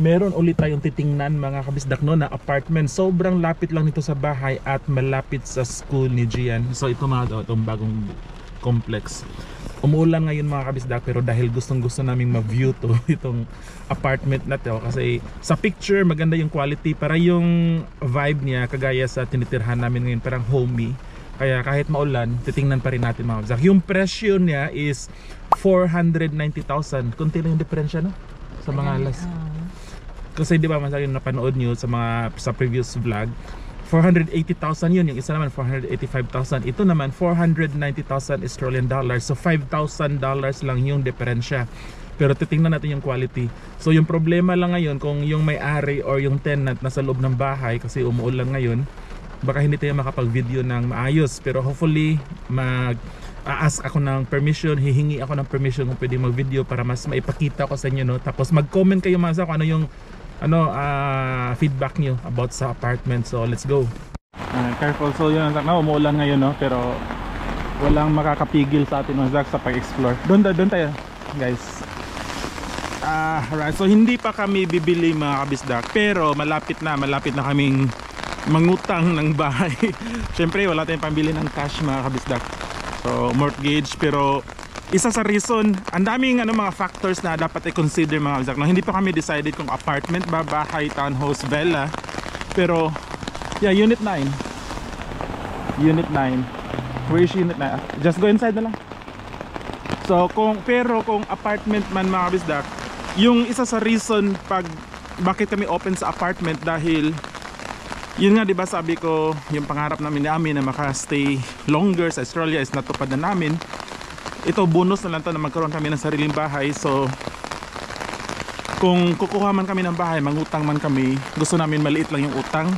meron ulit tayong titingnan mga kabisdak no, na apartment. Sobrang lapit lang nito sa bahay at malapit sa school ni Gian. So ito mga itong bagong complex. Umuulan ngayon mga kabisdak, pero dahil gustong gusto naming ma-view to itong apartment na to, kasi sa picture maganda yung quality, para yung vibe niya kagaya sa tinitirhan namin ngayon, parang homey. Kaya kahit maulan, titingnan pa rin natin mga kabisdak. Yung presyo niya is 490,000. Kunti lang yung diferensya no sa mga last. Kasi di ba masabi yung napanood nyo sa previous vlog, 480,000 yun, yung isa naman 485,000, ito naman 490,000 Australian dollars. So $5,000 lang yung diferensya, pero titingnan natin yung quality. So yung problema lang ngayon, kung yung may-ari or yung tenant nasa loob ng bahay kasi umuulan ngayon, baka hindi tayo makapag-video ng maayos. Pero hopefully mag-ask ako ng permission, hihingi ako ng permission kung pwede mag-video para mas maipakita ko sa inyo no. Tapos mag-comment kayo mga kung ano yung feedback nyo about sa apartment. So let's go. Careful. So yun, umuulan ngayon no, pero walang makakapigil sa atin mga sa pag-explore. Doon tayo guys. Right. So hindi pa kami bibili mga kabisdak, pero malapit na kaming mangutang ng bahay. Syempre wala tayong pambili ng cash mga kabisdak, so mortgage. Pero isa sa reason, ang daming mga factors na dapat i-consider mga kabisdak no? Hindi pa kami decided kung apartment ba, bahay, townhouse, villa. Pero yeah, unit 9. Where is unit 9? Just go inside na lang. So kung apartment man mga kabisdak, yung isa sa reason bakit kami open sa apartment, dahil yun nga, diba sabi ko, yung pangarap namin na maka-stay longer sa Australia is natupad na namin. Ito bonus na lang to na magkaroon kami ng sariling bahay. So kung kukuha man kami ng bahay, mangutang man kami, gusto namin maliit lang yung utang.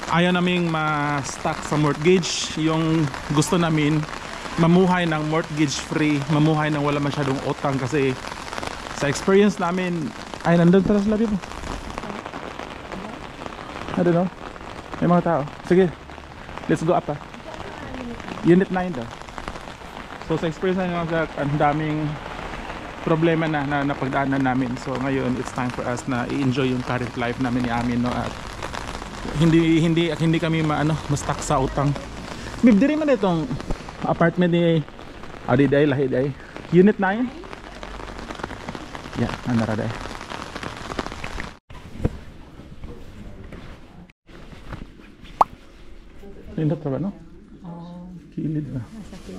Ayaw naming ma-stuck sa mortgage. Yung gusto namin mamuhay ng mortgage free, mamuhay ng wala masyadong utang. Kasi sa experience namin, ay nandun tara sa labi mo. I don't know. May mga tao. Sige, let's go up Unit 9 daw. So sa experience namin, ang daming problema na napagdaanan namin. So ngayon, it's time for us na i-enjoy yung current life namin ni Amin no, at hindi kami ma-stuck sa utang. Mib, diri man itong apartment ni Adiday Lahiday. Unit 9? Yeah, nanaraday. Pindot ra ba no? Kilid ba?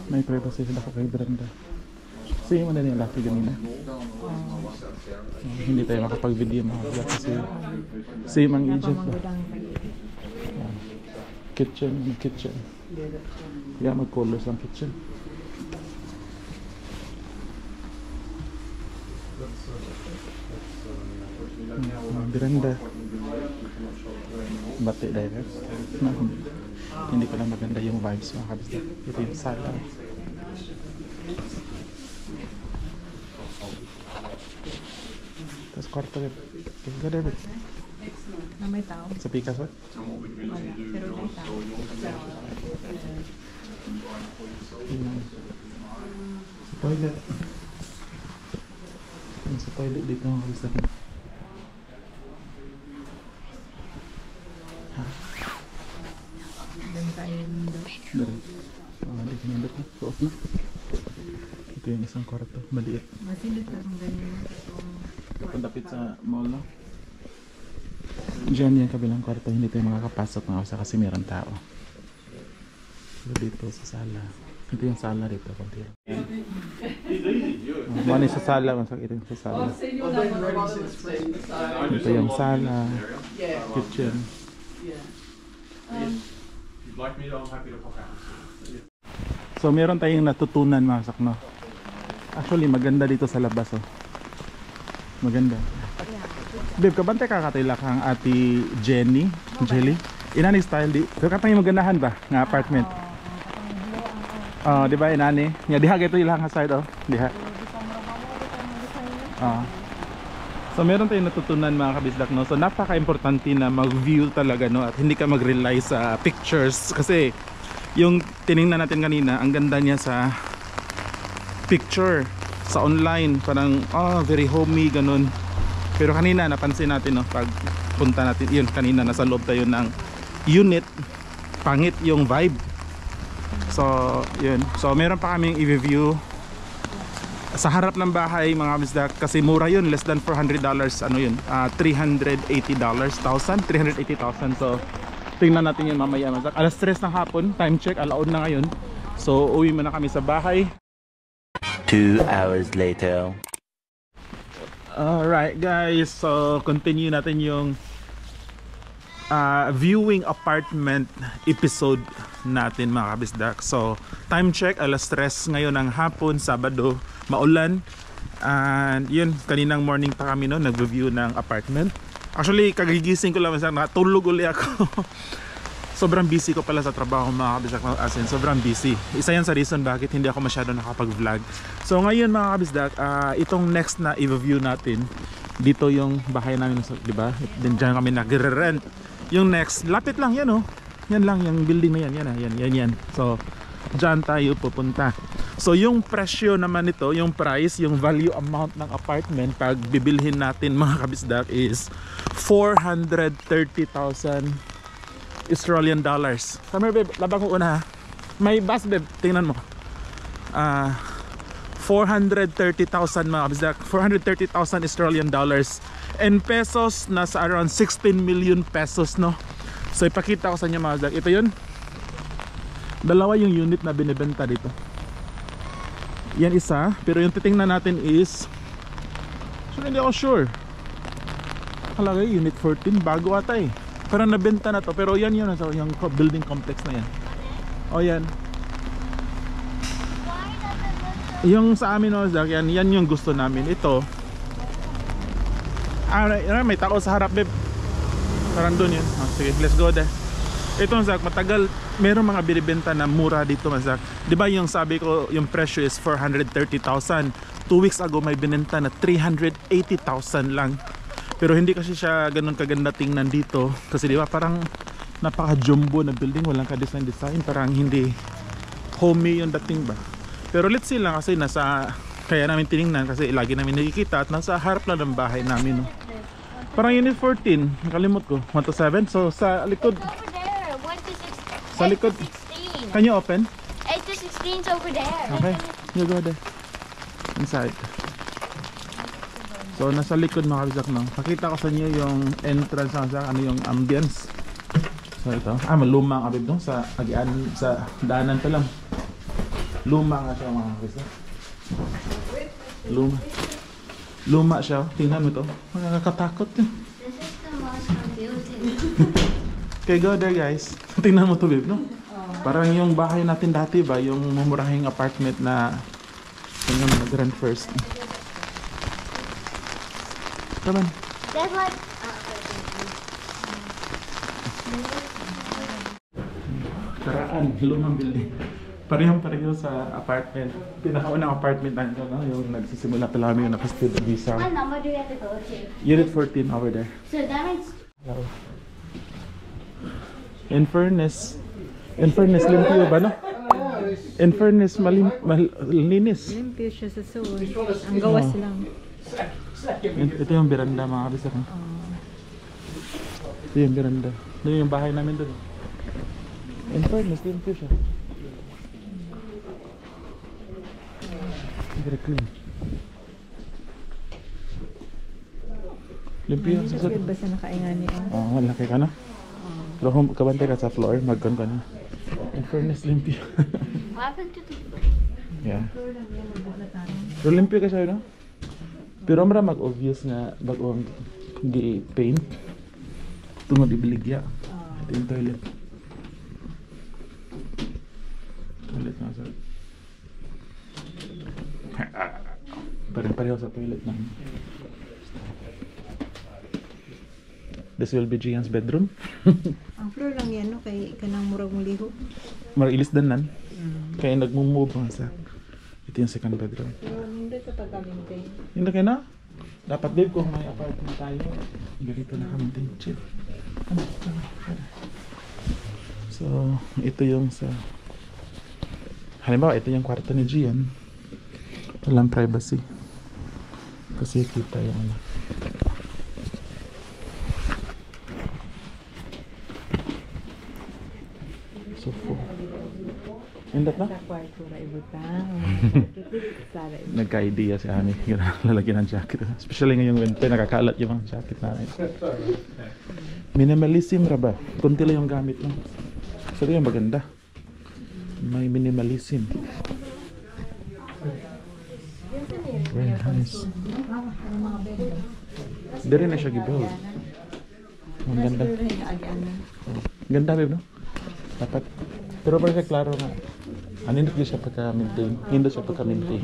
May privacy sila kay Brenda. Same mo na yung laki ganina. Hindi tayo makapag-video mga vlog kasi same ang agent ba? Kitchen. Yeah, mag-colors ang kitchen. Brenda. Bati dahil hindi ko lang maganda yung vibes mga kabisdak. Ito yung sala. Tapos kwarto rin. Ganda rin. May tao. Sa Pikas ba? Wala. Pero may tao. Sa toilet. Sa toilet dito mga kabisdak. Ito yung isang kwarto, maliit. Masilip lang ganyan. Kapandapit sa mall no? Diyan yung kabilang kwarto, hindi tayo makakapasok mga kasi meron tao. So dito sa sala. Ito yung sala dito. Ano sa sala? Ito yung sa sala. Ito yung sala. Kitchen. So meron tayong natutunan mga sakno. Actually maganda dito sa labas oh. Maganda. Babe, kabante ka katila kang ati Jelly. Inani style di. Pero katang yung magandahan ba nga apartment? Di ba inani? Nya diha gito ilang side oh. Diha. So meron tayong natutunan mga kabisdak no. So napaka-importante na mag-view talaga no, at hindi ka mag-rely sa pictures kasi yung tiningnan natin kanina, ang ganda niya sa picture, sa online parang very homey ganun. Pero kanina napansin natin, no, pag punta natin, yun, kanina nasa loob tayo ng unit, pangit yung vibe. So yun, so meron pa kaming i-review sa harap ng bahay mga kabisdak, kasi mura yun, less than $400. Ano yun, $380,000. So tingnan natin yun mamaya. Alas 3 ng hapon, time check, alaon na ngayon. So uwi muna kami sa bahay. 2 hours later. Alright guys, so continue natin yung viewing apartment episode natin mga kabisdak. So time check, alas 3 ngayon ng hapon, Sabado, maulan. And yun, kaninang morning pa kami, no, nag-review ng apartment. Actually kagigising ko lang, natulog uli ako. Sobrang busy ko pala sa trabaho mga kabisdak, as in sobrang busy. Isa yan sa reason bakit hindi ako masyado nakapag-vlog. So ngayon mga kabisdak, itong next na i-review natin, dito yung bahay namin, so, diba? Diyan kami nagre-rent. Yung next, lapit lang yan, oh. Yan lang, yung building na yan, yan. So dyan tayo pupunta. So yung presyo naman nito, yung price, yung value amount ng apartment pag bibilhin natin mga kabisdak is $430,000 Australian dollars. Come here babe, labang ko una ha. May bus babe, tingnan mo. 430,000 mga kabisdak, 430,000 Australian dollars. In pesos, nasa around 16 million pesos, no? So ipakita ko sa inyo mga kabisdak. Ito yun. Dalawa yung unit na binibenta dito. Yan isa, pero yung titingnan natin is, so hindi ako sure. Nakalagay unit 14, bago ata eh. Parang nabenta na to, pero yan yun, so, yung building complex na yan. O yan. Yung sa amin, no, yan yung gusto namin. Ito, may tao sa harap babe. Parang dun yun. Sige, let's go there. Ito Zak, matagal meron mga binibenta na mura dito Zak. 'Di ba yung sabi ko yung presyo is 430,000. 2 weeks ago may binenta na 380,000 lang. Pero hindi kasi siya ganoon kaganda tingnan dito kasi 'di ba parang napaka-jumbo na building, walang ka-design, parang hindi homey yung dating ba. Pero let's see lang kasi kaya namin tiningnan kasi lagi namin nakikita at nasa harap lang ng bahay namin, no. Parang unit 14, nakalimot ko, 1 to 7. So sa likod, sa likod, can you open? 8 to 16 is over there. Okay, you go there. Inside. So nasa likod mga kabisdak, no? Pakita ko sa inyo yung entrance sa ano yung ambience. So ito, maluma ang abib dong sa daanan pa lang. Luma nga siya mga kabisdak. Luma siya, tingnan mo ito. Nakakatakot yun. This is the most confusing. Okay, go there guys. Tingnan mo to babe, no? Parang yung bahay natin dati ba, yung mumurahing apartment na yung nag-rent first. Come on. That's like Karaan, lumang building. Pareho sa apartment. Pinakaunang apartment na ito, no? Yung nagsisimula pa lang yung naka-student visa. what number do we have to go to? Unit 14 over there. So that means In fairness, limpyo ba, no? In fairness, malinis. Limpyo siya sa source. Ang gawas lang. Ito yung beranda mga kabisdak. Ito yung beranda. Ito yung bahay namin doon. In fairness, limpyo siya. Very clean. Limpyo. Bakit ba sa nakaingan niya? Oo, laki ka na. Pero kung kabantay ka sa floor, mag-gon ka na. In fairness, limpyo. what happened to the Yeah. Pero limpyo ka siya, no? Pero mara mag-obvious nga bago ang gi-paint. Tungod ibiligya. Ito yung toilet. Toilet na sa... Pareho sa toilet na. This will be Gian's bedroom. Ang floor lang yan, no? Kay kanang murag mong liho. Marilis din nan. Kaya nagmumove nga sa... Ito yung second bedroom. Pero hindi ka pag-maintain. Hindi kayo na? Dapat din kung may apartment tayo. Ganito na kami. Chill. So, ito yung sa... Halimbawa, ito yung kwarto ni Gian. Walang privacy. Kasi kita yung ano. so full. Indot na? Sa kwarto ra ibutang. Sara. Nagka-idea si Ami. Lalagyan ng jacket. Especially ngayong winter, nakakalat yung mga jacket namin. Minimalism ra ba? Kunti lang yung gamit mo. So yung maganda. May minimalism. Very nice. Dari na siya gibuild. Ang ganda. Ganda babe, no? Dapat. Pero para siya klaro nga. Hindi siya pagka-maintain. Hindi siya pagka-maintain.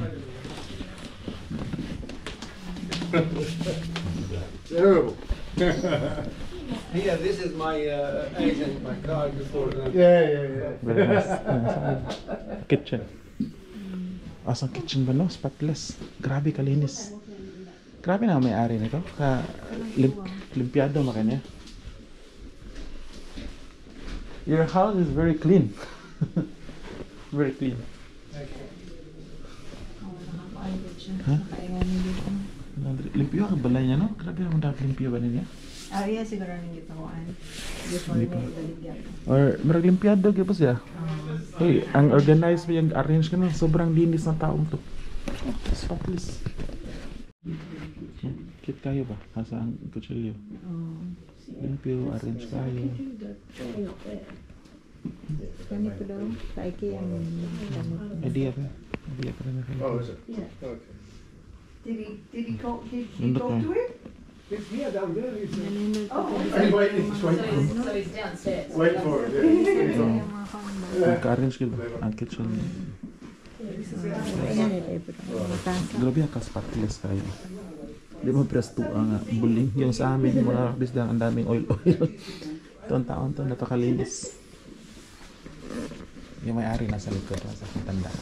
Terrible. Yeah, this is my agent, my card before. Yeah. Very nice. Kitchen. Asang kitchen ba no? Spotless. Grabe kalinis. Grabe na may-ari nito. Limpiado makanya. Your house is very clean. Very clean. Huh? Limpyo ang balay niya, no? Grabe naman dapat limpyo ba niya? Iya siguro nang gitawaan. Before Hindi pa. may baligyan. Or marag limpiado gyud pa siya. Hey, ang organized ba yung arrange ka no? Sobrang linis ng taong to. Spotless. Cute kayo ba? Nasa ang kutsilyo. Limpyo, arrange kayo. Ganito daw. Sa IKEA ang gamit. Idea pa. Idea pa rin kayo. Oh, is it? Okay. Did he go Nandot na. It's here down there. Naninod ko po. Hey, wait, just wait for it. So he's downstairs. Wait for it. Yung mga kambal. Nagka-arrange kayo ba? Ang kitchen. Ayan ito ito. Mga tasa. Grabe ang ka-spotless kayo. Di mo presto ang buling. Yung sa amin, mga bisdang ang daming oil. Ito ang taon to, napakalinis. Yung may-ari nasa likod, nasa tanda.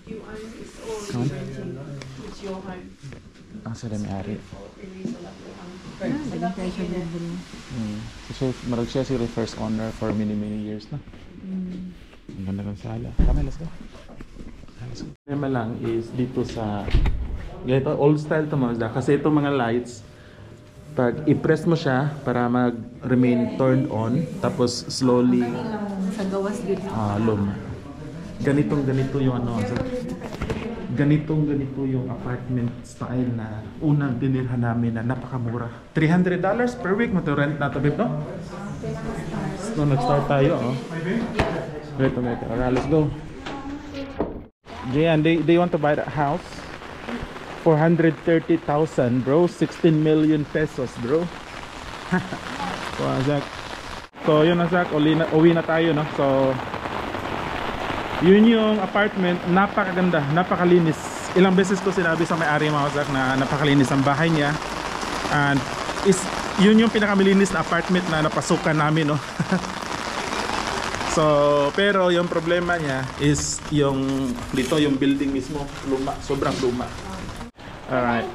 You own this or Huh? it's your home. Ang sila may-ari. It is a lovely home. Dali tayo sa bubul. So, marag siya si first owner for many years na. Ang ganda ng sala. Kami, let's go. Let's go. Problema lang is dito sa ganito, old style to mga kasi itong mga lights pag i-press mo siya para mag-remain turned on tapos slowly Sa gawas good na. ganito yung ano ganito yung apartment style na unang dinirhan namin na napakamura. $300 per week mo to rent na to, babe, no? So, nag-start tayo, oh. Wait. Alright, let's go. Jayan, they want to buy that house. 430,000, bro. 16 million pesos, bro. So, Zach. So, yun na, Zach. Uwi na tayo, no? So, yun yung apartment. Napakaganda, napakalinis. Ilang beses ko sinabi sa may-ari mga Zach na napakalinis ang bahay niya. And yun yung pinakamalinis na apartment na napasukan namin, no? So, pero yung problema niya is yung dito yung building mismo luma, sobrang luma. Alright.